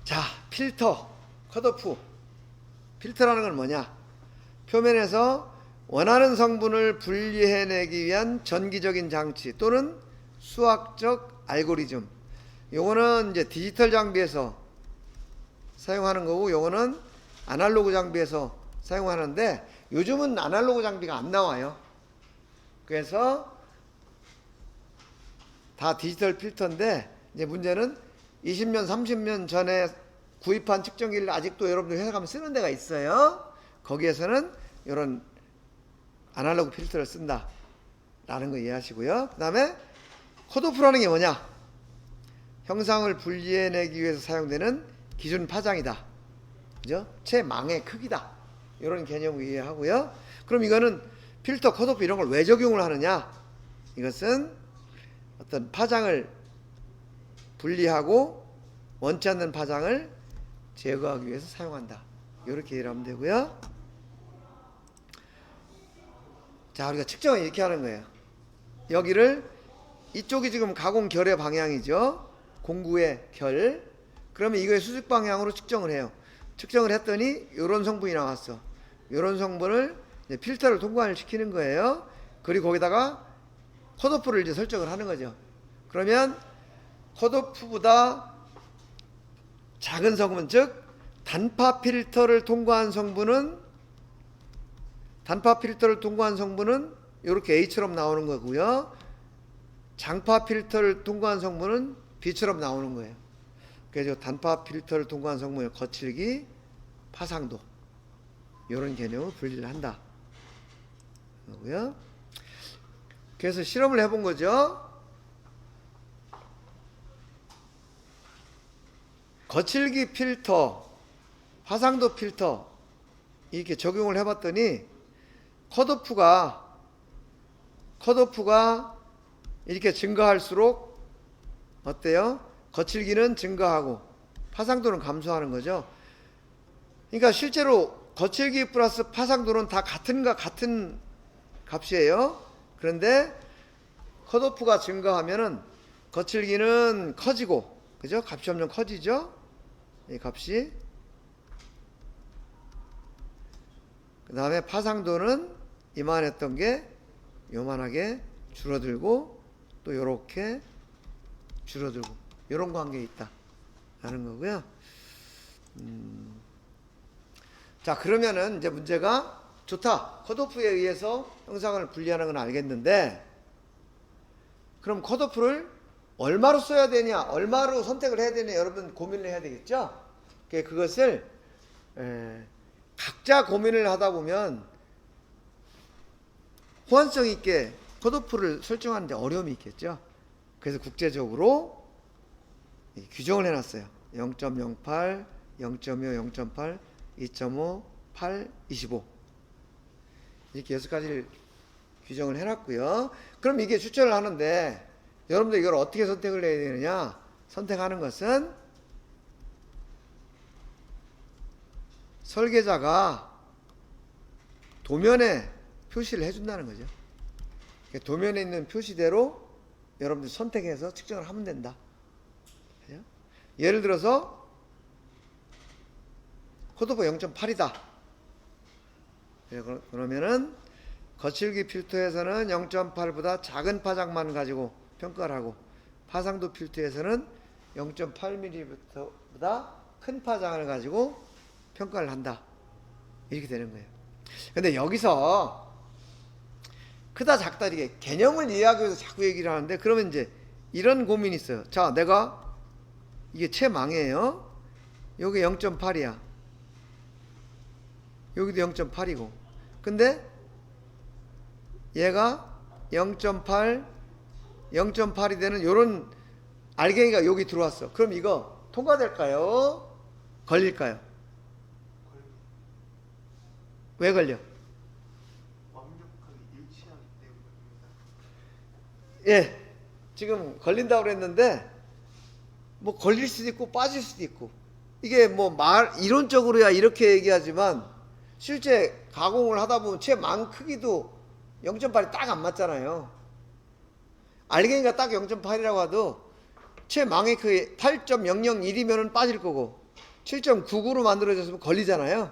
자, 필터, 컷오프. 필터라는 건 뭐냐? 표면에서 원하는 성분을 분리해내기 위한 전기적인 장치 또는 수학적 알고리즘. 요거는 이제 디지털 장비에서 사용하는 거고, 요거는 아날로그 장비에서 사용하는데, 요즘은 아날로그 장비가 안 나와요. 그래서 다 디지털 필터인데, 이제 문제는 20년, 30년 전에 구입한 측정기를 아직도 여러분들 회사 가면 쓰는 데가 있어요. 거기에서는 이런 아날로그 필터를 쓴다 라는 거 이해하시고요. 그 다음에 컷오프라는 게 뭐냐? 형상을 분리해내기 위해서 사용되는 기준 파장이다. 그죠? 최망의 크기다. 이런 개념을 이해하고요. 그럼 이거는 필터, 컷오프 이런 걸 왜 적용을 하느냐? 이것은 어떤 파장을 분리하고 원치 않는 파장을 제거하기 위해서 사용한다. 이렇게 이해를 하면 되고요. 자, 우리가 측정을 이렇게 하는 거예요. 여기를, 이쪽이 지금 가공 결의 방향이죠. 공구의 결. 그러면 이거의 수직 방향으로 측정을 해요. 측정을 했더니 이런 성분이 나왔어. 이런 성분을 이제 필터를 통과를 시키는 거예요. 그리고 거기다가 컷오프를 이제 설정을 하는 거죠. 그러면 컷오프보다 작은 성분, 즉 단파 필터를 통과한 성분은 이렇게 A처럼 나오는 거고요. 장파 필터를 통과한 성분은 B처럼 나오는 거예요. 그래서 단파 필터를 통과한 성분의 거칠기, 파상도, 이런 개념을 분리를 한다. 그거고요. 그래서 실험을 해본 거죠. 거칠기 필터, 파상도 필터 이렇게 적용을 해봤더니 컷오프가 이렇게 증가할수록 어때요? 거칠기는 증가하고 파상도는 감소하는 거죠. 그러니까 실제로 거칠기 플러스 파상도는 다 같은 값이에요. 그런데 컷오프가 증가하면은 거칠기는 커지고, 그죠? 값이 점점 커지죠? 이 값이. 그 다음에 파상도는 이만했던 게 요만하게 줄어들고, 또 요렇게 줄어들고, 요런 관계에 있다 라는 거고요. 자, 그러면은 이제 문제가, 좋다, 컷오프에 의해서 형상을 분리하는 건 알겠는데, 그럼 컷오프를 얼마로 써야 되냐, 얼마로 선택을 해야 되냐, 여러분 고민을 해야 되겠죠. 그것을 각자 고민을 하다 보면 호환성 있게 컷오프를 설정하는데 어려움이 있겠죠. 그래서 국제적으로 규정을 해놨어요. 0.08, 0.25, 0.8, 2.5, 8, 25 이렇게 6가지를 규정을 해놨고요. 그럼 이게 추천을 하는데 여러분들 이걸 어떻게 선택을 해야 되느냐? 선택하는 것은 설계자가 도면에 표시를 해준다는 거죠. 도면에 있는 표시대로 여러분들 선택해서 측정을 하면 된다. 예를 들어서 컷오프 0.8이다. 그러면은 거칠기 필터에서는 0.8보다 작은 파장만 가지고 평가를 하고, 파상도 필터에서는 0.8mm보다 큰 파장을 가지고 평가를 한다. 이렇게 되는 거예요. 근데 여기서 크다 작다 이게 개념을 이해하기 위해서 자꾸 얘기를 하는데, 그러면 이제 이런 고민이 있어요. 자, 내가 이게 최망이에요. 여기 0.8이야. 여기도 0.8이고. 근데 얘가 0.8이 되는 요런 알갱이가 여기 들어왔어. 그럼 이거 통과될까요? 걸릴까요? 왜 걸려? 완벽하게 일치하기 때문입니다. 예, 지금 걸린다고 그랬는데 뭐 걸릴 수도 있고 빠질 수도 있고, 이게 뭐 이론적으로야 이렇게 얘기하지만 실제 가공을 하다 보면 최망 크기도 0.8이 딱 안 맞잖아요. 알갱이가 딱 0.8이라고 해도 최망의 크기 8.001이면은 빠질 거고, 7.99로 만들어졌으면 걸리잖아요.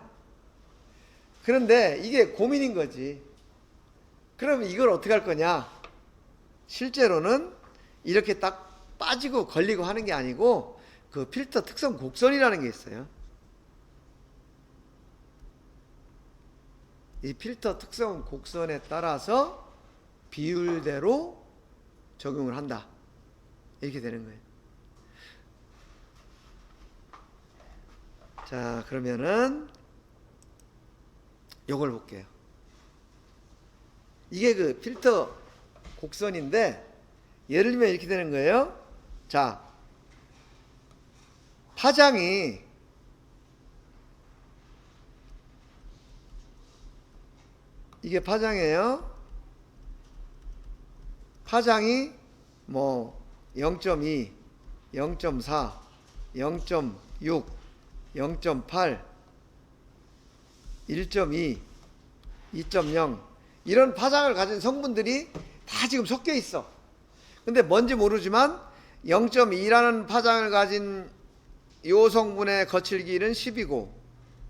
그런데 이게 고민인 거지. 그럼 이걸 어떻게 할 거냐? 실제로는 이렇게 딱 빠지고 걸리고 하는 게 아니고 그 필터 특성 곡선이라는 게 있어요. 이 필터 특성 곡선에 따라서 비율대로 적용을 한다. 이렇게 되는 거예요. 자, 그러면은 요걸 볼게요. 이게 그 필터 곡선인데 예를 들면 이렇게 되는 거예요. 자, 파장이 이게 파장이에요. 파장이 뭐 0.2, 0.4, 0.6, 0.8, 1.2, 2.0 이런 파장을 가진 성분들이 다 지금 섞여 있어. 근데 뭔지 모르지만 0.2라는 파장을 가진 요 성분의 거칠기는 10이고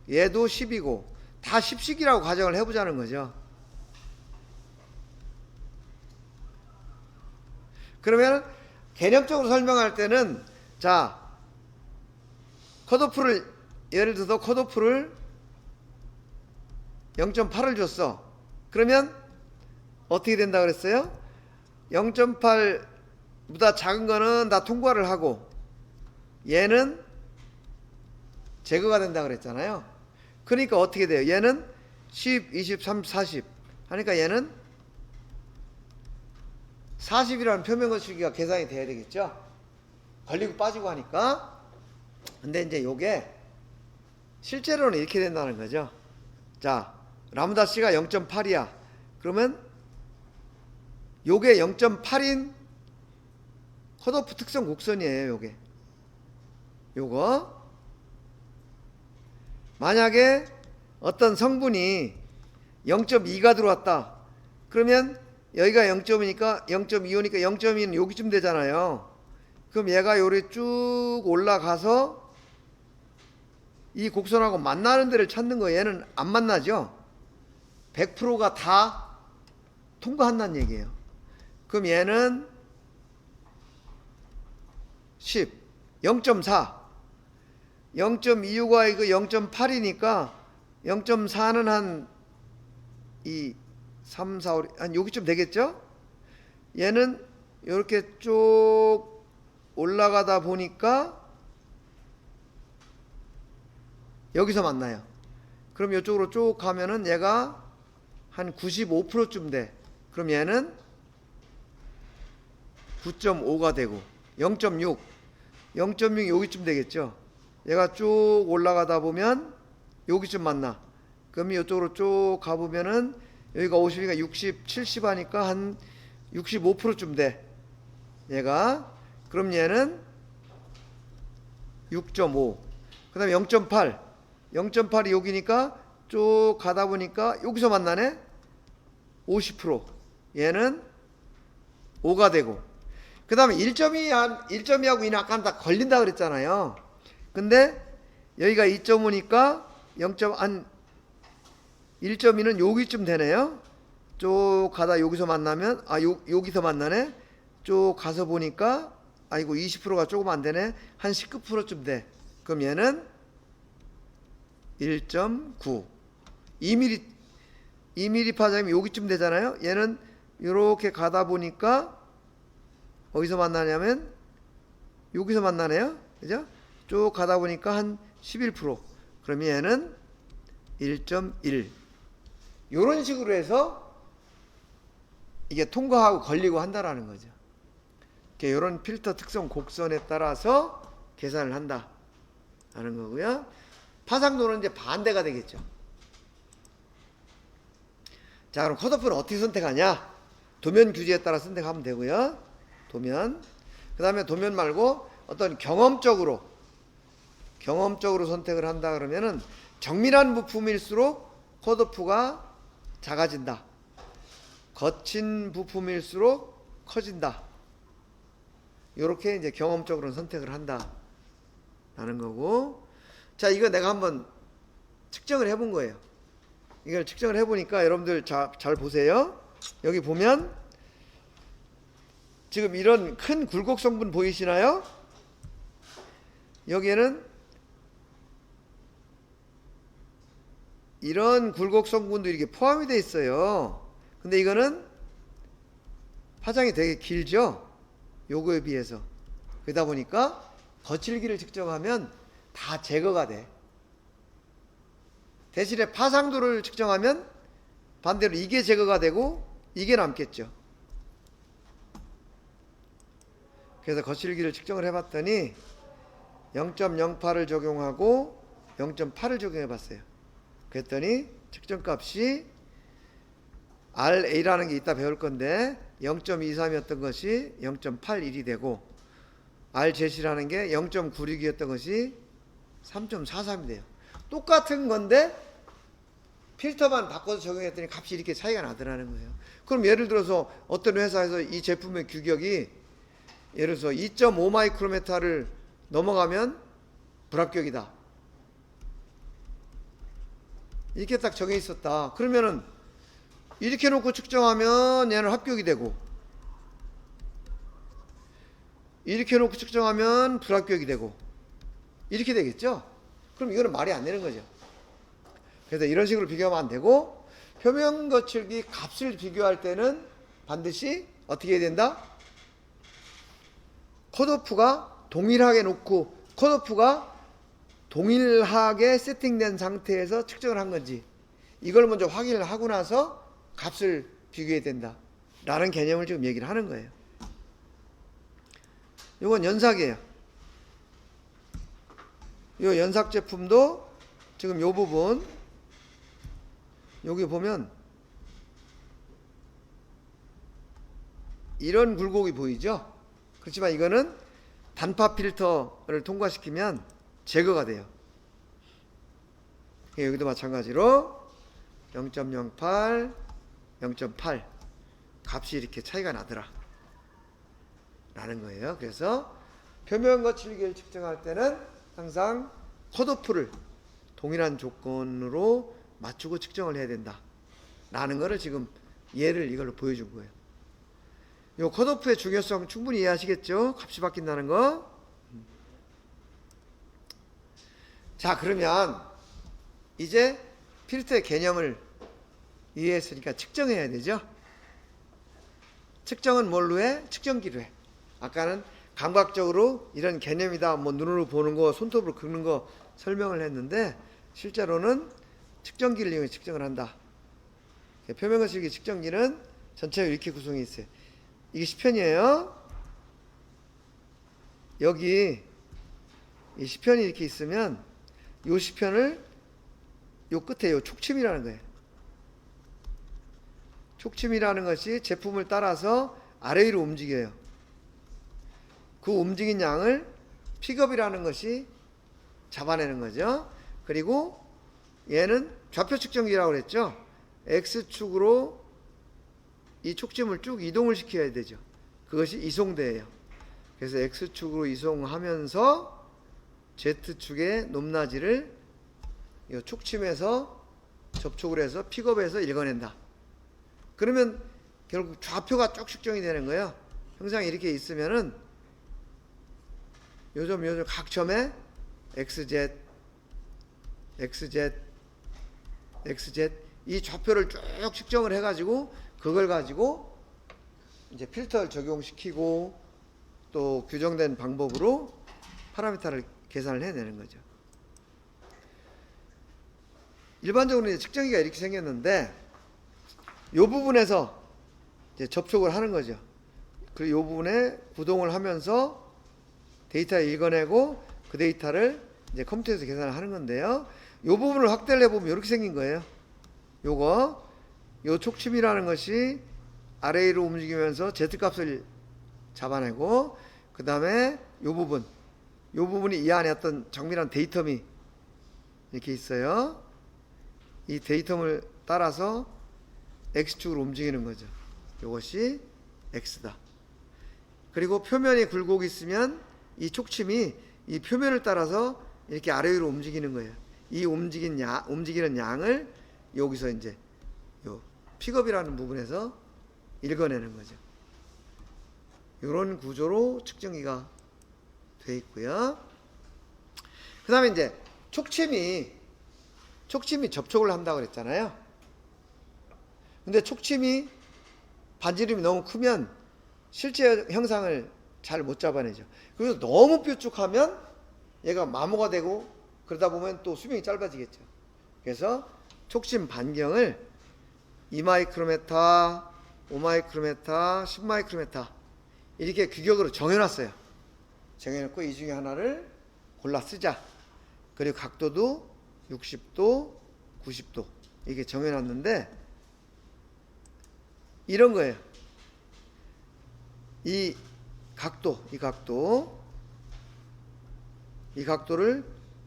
얘도 10이고 다 10씩이라고 가정을 해보자는 거죠. 그러면 개념적으로 설명할 때는 자, 컷오프를 예를 들어서 컷오프를 0.8을 줬어. 그러면 어떻게 된다 그랬어요? 0.8보다 작은 거는 다 통과를 하고 얘는 제거가 된다 그랬잖아요. 그러니까 어떻게 돼요? 얘는 10, 20, 30, 40 하니까 얘는 40이라는 표면 거칠기가 계산이 돼야 되겠죠? 걸리고 빠지고 하니까. 근데 이제 요게 실제로는 이렇게 된다는 거죠. 자, 라무다 C가 0.8이야. 그러면 요게 0.8인 컷오프 특성 곡선이에요. 요게 요거 만약에 어떤 성분이 0.2가 들어왔다. 그러면 여기가 0.2니까 0.25니까 0.2는 여기쯤 되잖아요. 그럼 얘가 요리 쭉 올라가서 이 곡선하고 만나는 데를 찾는 거예요. 얘는 안 만나죠. 100%가 다 통과한다는 얘기예요. 그럼 얘는 10, 0.4, 0.25가 이거 0.8이니까 0.4는 한 2, 3, 4, 5, 한 여기쯤 되겠죠? 얘는 이렇게 쭉 올라가다 보니까 여기서 만나요. 그럼 이쪽으로 쭉 가면은 얘가 한 95%쯤 돼. 그럼 얘는 9.5가 되고 0.6, 0.6 여기쯤 되겠죠. 얘가 쭉 올라가다 보면 여기쯤 만나. 그럼 이쪽으로 쭉 가보면은 여기가 50이니까 60, 70 하니까 한 65%쯤 돼. 얘가. 그럼 얘는 6.5. 그 다음에 0.8. 0.8이 여기니까 쭉 가다 보니까 여기서 만나네. 50%. 얘는 5가 되고. 그 다음에 1.2하고 2는 아까 다 걸린다 그랬잖아요. 근데 여기가 2.5니까 1.2는 여기쯤 되네요. 쭉 가다 여기서 만나면 여기서 만나네. 쭉 가서 보니까 아이고 20%가 조금 안 되네. 한 19%쯤 돼. 그럼 얘는 1.9. 2mm 파장이면 여기쯤 되잖아요. 얘는 이렇게 가다 보니까 어디서 만나냐면 여기서 만나네요. 그죠? 쭉 가다 보니까 한 11%. 그러면 얘는 1.1. 이런 식으로 해서 이게 통과하고 걸리고 한다라는 거죠. 이런 필터 특성 곡선에 따라서 계산을 한다 라는 거고요. 파상도는 이제 반대가 되겠죠. 자, 그럼 컷오프는 어떻게 선택하냐? 도면 규제에 따라 선택하면 되고요. 도면. 그 다음에 도면 말고 어떤 경험적으로 선택을 한다 그러면은 정밀한 부품일수록 컷오프가 작아진다. 거친 부품일수록 커진다. 이렇게 이제 경험적으로 선택을 한다 라는 거고, 자, 이거 내가 한번 측정을 해본 거예요. 이걸 측정을 해보니까 여러분들 잘 보세요. 여기 보면 지금 이런 큰 굴곡 성분 보이시나요? 여기에는 이런 굴곡 성분도 이렇게 포함이 되어 있어요. 근데 이거는 파장이 되게 길죠? 요거에 비해서. 그러다 보니까 거칠기를 측정하면 다 제거가 돼. 대신에 파상도를 측정하면 반대로 이게 제거가 되고 이게 남겠죠. 그래서 거칠기를 측정을 해봤더니 0.08을 적용하고 0.8을 적용해 봤어요. 그랬더니 측정값이 RA라는 게 이따 배울 건데 0.23이었던 것이 0.81이 되고 RZ라는 게 0.96이었던 것이 3.43이 돼요. 똑같은 건데 필터만 바꿔서 적용했더니 값이 이렇게 차이가 나더라는 거예요. 그럼 예를 들어서 어떤 회사에서 이 제품의 규격이 예를 들어서 2.5 마이크로메타를 넘어가면 불합격이다. 이렇게 딱 정해 있었다. 그러면은 이렇게 놓고 측정하면 얘는 합격이 되고 이렇게 놓고 측정하면 불합격이 되고 이렇게 되겠죠? 그럼 이거는 말이 안 되는 거죠. 그래서 이런 식으로 비교하면 안 되고 표면 거칠기 값을 비교할 때는 반드시 어떻게 해야 된다? 컷오프가 동일하게 놓고 컷오프가 동일하게 세팅된 상태에서 측정을 한 건지 이걸 먼저 확인을 하고 나서 값을 비교해야 된다 라는 개념을 지금 얘기를 하는 거예요. 이건 연삭이에요. 이 연삭 제품도 지금 이 부분 여기 보면 이런 굴곡이 보이죠? 그렇지만 이거는 단파 필터를 통과시키면 제거가 돼요. 여기도 마찬가지로 0.08, 0.8 값이 이렇게 차이가 나더라 라는 거예요. 그래서 표면 거칠기를 측정할 때는 항상 컷오프를 동일한 조건으로 맞추고 측정을 해야 된다 라는 거를 지금 예를 이걸로 보여준 거예요. 요 컷오프의 중요성 충분히 이해하시겠죠? 값이 바뀐다는 거. 자, 그러면 이제 필터의 개념을 이해했으니까 측정해야 되죠? 측정은 뭘로 해? 측정기로 해. 아까는 감각적으로 이런 개념이다, 뭐 눈으로 보는 거, 손톱으로 긁는 거 설명을 했는데 실제로는 측정기를 이용해 측정을 한다. 표면 거칠기 측정기는 전체가 이렇게 구성이 있어요. 이게 시편이에요. 여기 이 시편이 이렇게 있으면 요 시편을 요 끝에 요 촉침이라는 거예요. 촉침이라는 것이 제품을 따라서 아래위로 움직여요. 그 움직인 양을 픽업이라는 것이 잡아내는 거죠. 그리고 얘는 좌표 측정기라고 그랬죠. X축으로 이 촉침을 쭉 이동을 시켜야 되죠. 그것이 이송대예요. 그래서 X축으로 이송하면서 Z축의 높낮이를 이 촉침에서 접촉을 해서 픽업해서 읽어낸다. 그러면 결국 좌표가 쭉 측정이 되는 거예요. 형상이 이렇게 있으면은 요점 각 점에 XZ, XZ, XZ 이 좌표를 쭉 측정을 해가지고 그걸 가지고 이제 필터를 적용시키고 또 규정된 방법으로 파라미터를 계산을 해내는 거죠. 일반적으로 이제 측정기가 이렇게 생겼는데 이 부분에서 이제 접촉을 하는 거죠. 그리고 이 부분에 구동을 하면서 데이터를 읽어내고 그 데이터를 이제 컴퓨터에서 계산을 하는 건데요. 이 부분을 확대를 해보면 이렇게 생긴 거예요. 요거 요 촉침이라는 것이 RA로 움직이면서 Z값을 잡아내고 그 다음에 요 부분이 이 안에 어떤 정밀한 데이텀이 이렇게 있어요. 이 데이텀을 따라서 X축으로 움직이는 거죠. 이것이 X다. 그리고 표면에 굴곡이 있으면 이 촉침이 이 표면을 따라서 이렇게 아래 위로 움직이는 거예요. 이 움직이는 양을 여기서 이제 요 픽업이라는 부분에서 읽어내는 거죠. 이런 구조로 측정기가 돼 있고요. 그 다음에 이제 촉침이 접촉을 한다고 그랬잖아요. 근데 촉침이 반지름이 너무 크면 실제 형상을 잘 못 잡아내죠. 그래서 너무 뾰족하면 얘가 마모가 되고 그러다 보면 또 수명이 짧아지겠죠. 그래서 촉침 반경을 2마이크로메타, 5마이크로메타, 10마이크로메타 이렇게 규격으로 정해놨어요. 정해놓고 이 중에 하나를 골라 쓰자. 그리고 각도도 60도, 90도 이렇게 정해놨는데 이런 거예요. 이 각도를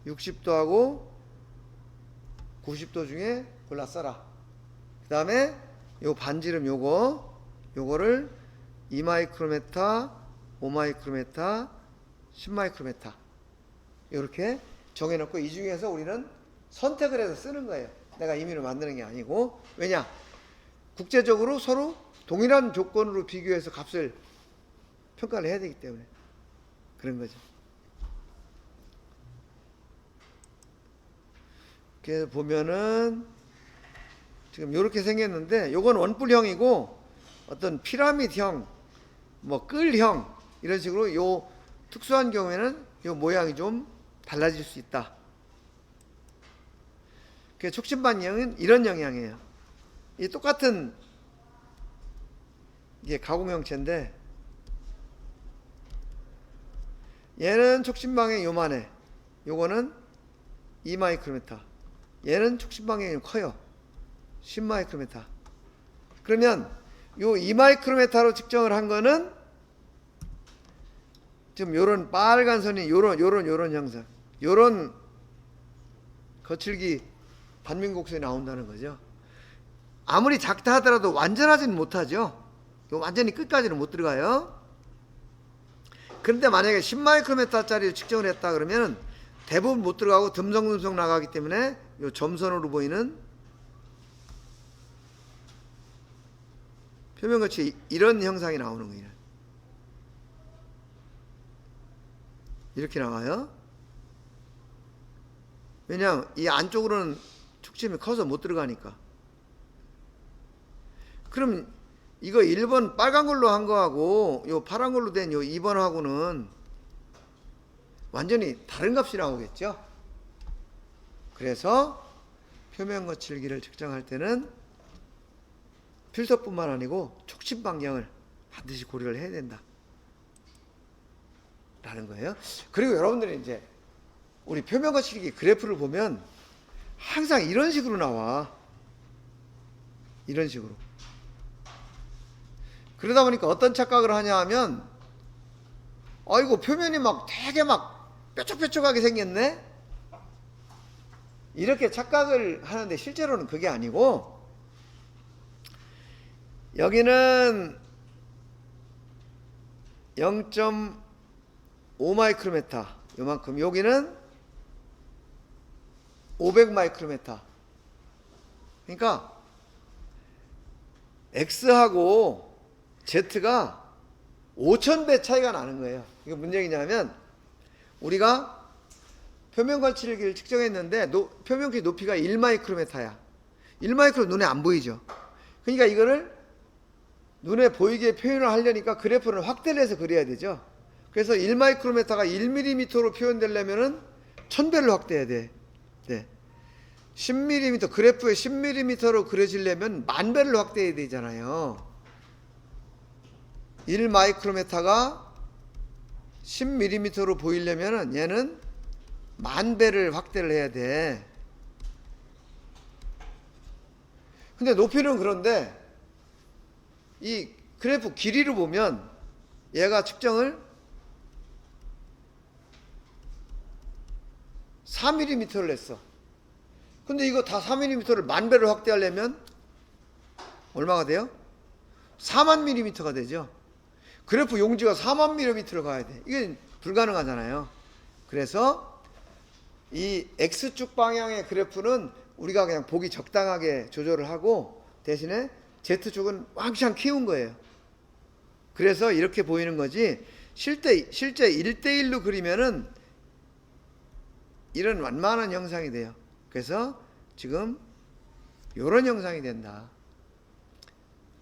60도하고 90도 중에 골라 써라. 그 다음에 요 반지름 요거를 2마이크로메타, 5마이크로메타, 10마이크로메타 이렇게 정해놓고 이 중에서 우리는 선택을 해서 쓰는 거예요. 내가 임의로 만드는 게 아니고. 왜냐? 국제적으로 서로 동일한 조건으로 비교해서 값을 평가를 해야 되기 때문에 그런 거죠. 이렇게 보면은 지금 이렇게 생겼는데 요건 원뿔형이고 어떤 피라미드형, 뭐 끌형 이런 식으로 요 특수한 경우에는 요 모양이 좀 달라질 수 있다. 그 촉침 반경은 이런 영향이에요. 이 똑같은 이게 가공형체인데 얘는 촉침 방향이 요만해. 요거는 2마이크로메타. 얘는 촉침 방향이 커요. 10마이크로메타. 그러면 요 2마이크로메타로 측정을 한 거는 지금 요런 빨간 선이 요런 형상. 요런 거칠기 반민곡선이 나온다는 거죠. 아무리 작다 하더라도 완전하지는 못하죠. 완전히 끝까지는 못 들어가요. 그런데 만약에 10마이크로메타짜리 측정을 했다 그러면 대부분 못 들어가고 듬성듬성 나가기 때문에 요 점선으로 보이는 표면거치 이런 형상이 나오는 거예요. 이렇게 나와요. 왜냐하면 이 안쪽으로는 축침이 커서 못 들어가니까. 그럼 이거 1번 빨간 걸로 한 거하고 요 파란 걸로 된 요 2번하고는 완전히 다른 값이 나오겠죠. 그래서 표면 거칠기를 측정할 때는 필터뿐만 아니고 촉침 반경을 반드시 고려를 해야 된다 라는 거예요. 그리고 여러분들이 이제 우리 표면 거칠기 그래프를 보면 항상 이런 식으로 나와. 이런 식으로. 그러다 보니까 어떤 착각을 하냐 하면 아이고 표면이 막 되게 막 뾰족뾰족하게 생겼네. 이렇게 착각을 하는데 실제로는 그게 아니고 여기는 0.5 마이크로메타 요만큼, 여기는 500 마이크로메타. 그러니까 X하고 Z가 5000배 차이가 나는 거예요. 이게 무슨 얘기냐면 우리가 표면 거칠기를 측정했는데 표면기 높이가 1마이크로메타야. 1마이크로 눈에 안 보이죠. 그러니까 이거를 눈에 보이게 표현을 하려니까 그래프를 확대를 해서 그려야 되죠. 그래서 1마이크로메타가 1mm로 표현되려면은 1000배를 확대해야 돼. 네. 10mm, 그래프에 10mm로 그려지려면 10,000배를 확대해야 되잖아요. 1마이크로메타가 10mm로 보이려면은 얘는 10,000배를 확대를 해야 돼. 근데 높이는 그런데 이 그래프 길이를 보면 얘가 측정을 4mm를 했어. 근데 이거 다 4mm를 10,000배를 확대하려면 얼마가 돼요? 4만 mm가 되죠. 그래프 용지가 4만 mm를 가야 돼. 이게 불가능하잖아요. 그래서 이 X축 방향의 그래프는 우리가 그냥 보기 적당하게 조절을 하고 대신에 Z축은 왕창 키운 거예요. 그래서 이렇게 보이는 거지 실제 1대1로 그리면은 이런 완만한 형상이 돼요. 그래서 지금 이런 형상이 된다.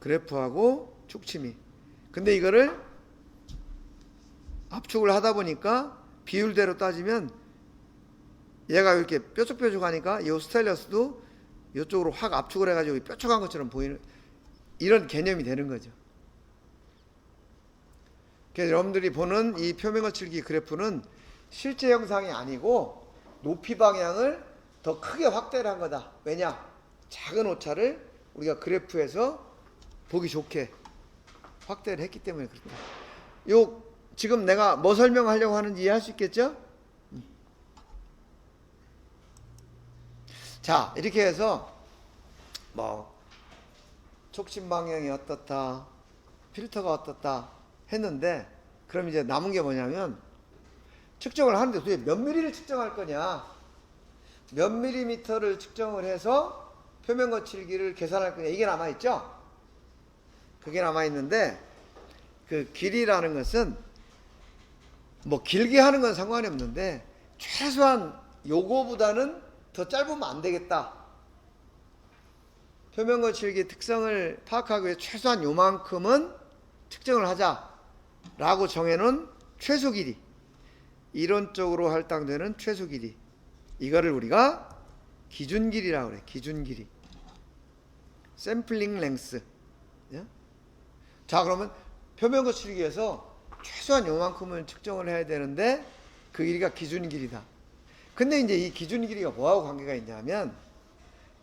그래프하고 축침이. 근데 이거를 압축을 하다 보니까 비율대로 따지면 얘가 이렇게 뾰족뾰족하니까 이 스타일러스도 이쪽으로 확 압축을 해가지고 뾰족한 것처럼 보이는 이런 개념이 되는 거죠. 그래서 여러분들이 보는 이 표면거칠기 그래프는 실제 형상이 아니고 높이 방향을 더 크게 확대를 한 거다. 왜냐? 작은 오차를 우리가 그래프에서 보기 좋게 확대를 했기 때문에 그렇다. 요 지금 내가 뭐 설명하려고 하는지 이해할 수 있겠죠? 자, 이렇게 해서 뭐 촉진 방향이 어떻다, 필터가 어떻다 했는데 그럼 이제 남은 게 뭐냐면 측정을 하는데 도대체 몇 미리를 측정할 거냐, 몇 밀리미터를 측정을 해서 표면 거칠기를 계산할 거냐, 이게 남아있죠. 그게 남아있는데 그 길이라는 것은 뭐 길게 하는 건 상관이 없는데 최소한 요거보다는 더 짧으면 안 되겠다. 표면 거칠기 특성을 파악하기 위해 최소한 요만큼은 측정을 하자라고 정해놓은 최소 길이, 이론적으로 할당되는 최소 길이, 이거를 우리가 기준 길이라고 그래. 기준 길이, 샘플링 랭스. 자, 그러면 표면 거칠기에서 최소한 요만큼은 측정을 해야 되는데 그 길이가 기준 길이다. 근데 이제 이 기준 길이가 뭐하고 관계가 있냐면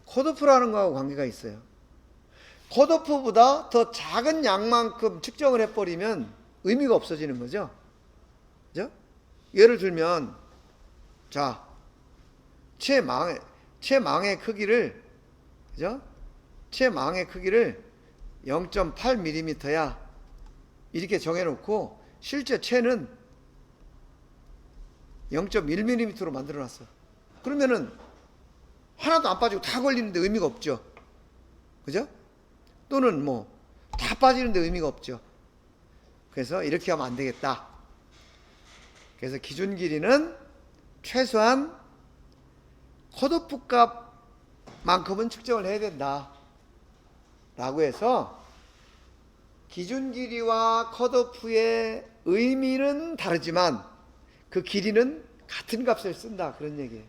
컷오프라는 거하고 관계가 있어요. 컷오프보다 더 작은 양만큼 측정을 해버리면 의미가 없어지는 거죠. 그죠? 예를 들면 자, 최망의 크기를, 그죠? 최망의 크기를 0.8mm야 이렇게 정해놓고 실제 최는 0.1mm로 만들어놨어. 그러면은 하나도 안 빠지고 다 걸리는데 의미가 없죠. 그죠? 또는 뭐 다 빠지는데 의미가 없죠. 그래서 이렇게 하면 안 되겠다. 그래서 기준 길이는 최소한 컷오프 값만큼은 측정을 해야 된다 라고 해서 기준 길이와 컷오프의 의미는 다르지만 그 길이는 같은 값을 쓴다, 그런 얘기예요.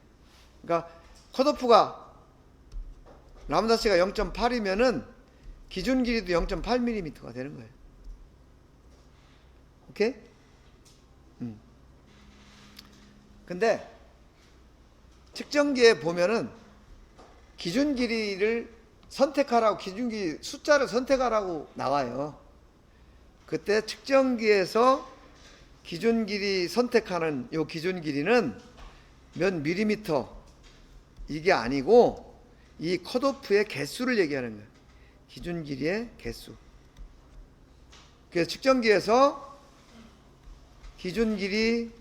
그러니까 컷오프가 라므다씨가 0.8이면은 기준 길이도 0.8mm가 되는 거예요. 오케이? 근데 측정기에 보면은 기준 길이를 선택하라고, 기준 길이 숫자를 선택하라고 나와요. 그때 측정기에서 기준 길이 선택하는 요 기준 길이는 몇 밀리미터 이게 아니고 이 컷오프의 개수를 얘기하는 거예요. 기준 길이의 개수. 그래서 측정기에서 기준 길이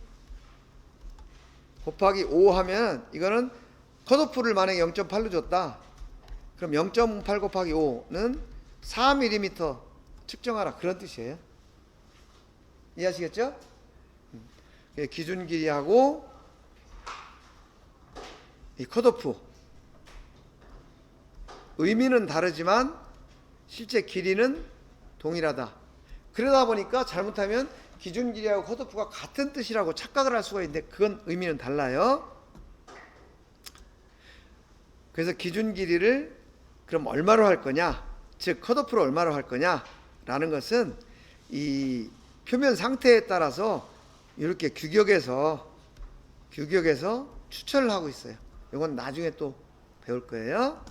곱하기 5 하면 이거는 컷오프를 만약에 0.8로 줬다. 그럼 0.8 곱하기 5는 4mm 측정하라, 그런 뜻이에요. 이해하시겠죠? 기준 길이하고 이 컷오프 의미는 다르지만 실제 길이는 동일하다. 그러다 보니까 잘못하면 기준 길이하고 컷오프가 같은 뜻이라고 착각을 할 수가 있는데 그건 의미는 달라요. 그래서 기준 길이를 그럼 얼마로 할 거냐, 즉 컷오프를 얼마로 할 거냐 라는 것은 이 표면 상태에 따라서 이렇게 규격에서 추천을 하고 있어요. 이건 나중에 또 배울 거예요.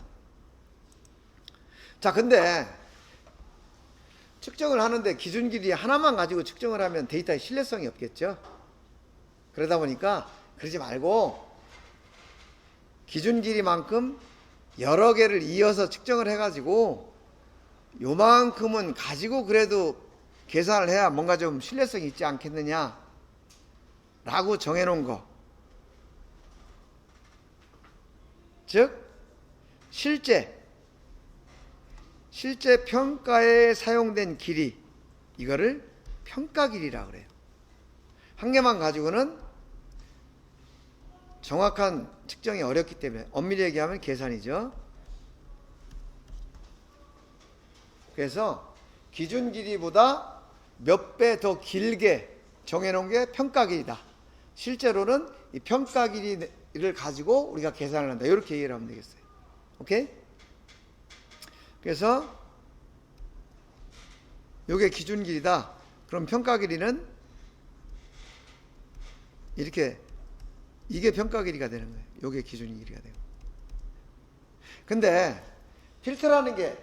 자, 근데 측정을 하는데 기준 길이 하나만 가지고 측정을 하면 데이터의 신뢰성이 없겠죠. 그러다 보니까 그러지 말고 기준 길이만큼 여러 개를 이어서 측정을 해가지고 요만큼은 가지고 그래도 계산을 해야 뭔가 좀 신뢰성이 있지 않겠느냐 라고 정해놓은 거, 즉 실제 평가에 사용된 길이, 이거를 평가 길이라고 그래요. 한 개만 가지고는 정확한 측정이 어렵기 때문에 엄밀히 얘기하면 계산이죠. 그래서 기준 길이보다 몇 배 더 길게 정해놓은 게 평가 길이다. 실제로는 이 평가 길이를 가지고 우리가 계산을 한다. 이렇게 이해를 하면 되겠어요. 오케이? 그래서 요게 기준 길이다. 그럼 평가 길이는 이렇게, 이게 평가 길이가 되는 거예요. 요게 기준 길이가 되고. 근데 필터라는 게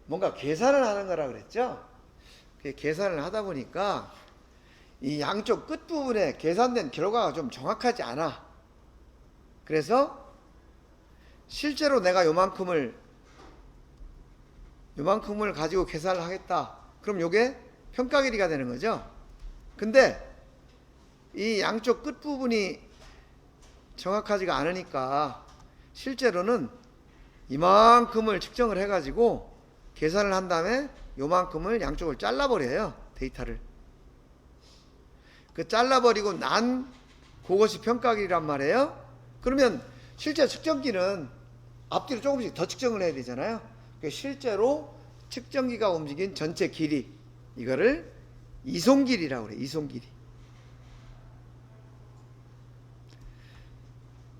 뭔가 계산을 하는 거라 그랬죠? 계산을 하다 보니까 이 양쪽 끝부분에 계산된 결과가 좀 정확하지 않아. 그래서 실제로 내가 요만큼을 가지고 계산을 하겠다. 그럼 요게 평가 길이가 되는 거죠. 근데 이 양쪽 끝부분이 정확하지가 않으니까 실제로는 이만큼을 측정을 해가지고 계산을 한 다음에 요만큼을 양쪽을 잘라버려요. 데이터를. 그 잘라버리고 난 그것이 평가길이란 말이에요. 그러면 실제 측정기는 앞뒤로 조금씩 더 측정을 해야 되잖아요. 실제로 측정기가 움직인 전체 길이, 이거를 이송길이라고 그래요. 이송길이.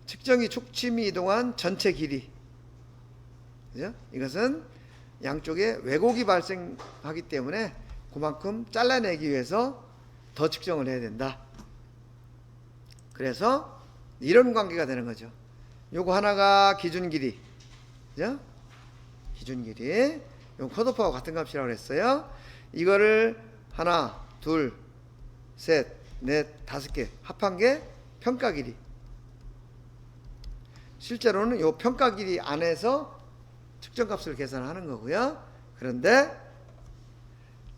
측정기 촉침이 이동한 전체 길이. 그죠? 이것은 양쪽에 왜곡이 발생하기 때문에 그만큼 잘라내기 위해서 더 측정을 해야 된다. 그래서 이런 관계가 되는 거죠. 요거 하나가 기준 길이. 그죠? 기준 길이. 요 컷오프하고 같은 값이라고 그랬어요. 이거를 하나, 둘, 셋, 넷, 다섯 개 합한 게 평가 길이. 실제로는 요 평가 길이 안에서 측정값을 계산하는 거고요. 그런데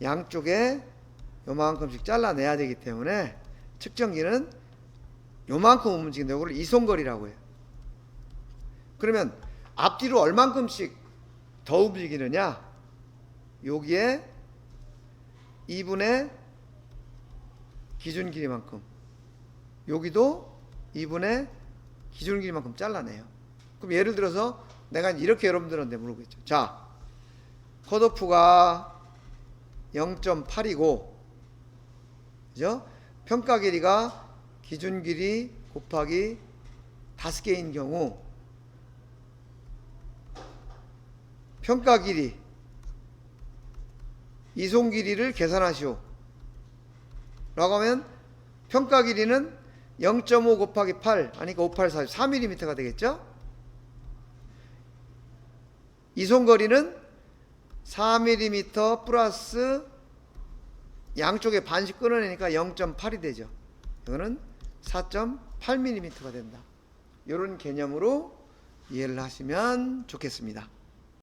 양쪽에 요만큼씩 잘라내야 되기 때문에 측정기는 요만큼 움직인다. 이걸 이송거리라고 해요. 그러면 앞뒤로 얼만큼씩 더 움직이느냐? 여기에 2분의 기준 길이만큼, 여기도 2분의 기준 길이만큼 잘라내요. 그럼 예를 들어서 내가 이렇게 여러분들한테 물어보겠죠. 자, 컷오프가 0.8이고, 그죠? 평가 길이가 기준 길이 곱하기 5개인 경우, 평가 길이, 이송 길이를 계산하시오. 라고 하면 평가 길이는 0.5 곱하기 8, 아니까 58, 4mm가 되겠죠? 이송 거리는 4mm 플러스 양쪽에 반씩 끊어내니까 0.8이 되죠. 이거는 4.8mm가 된다. 이런 개념으로 이해를 하시면 좋겠습니다.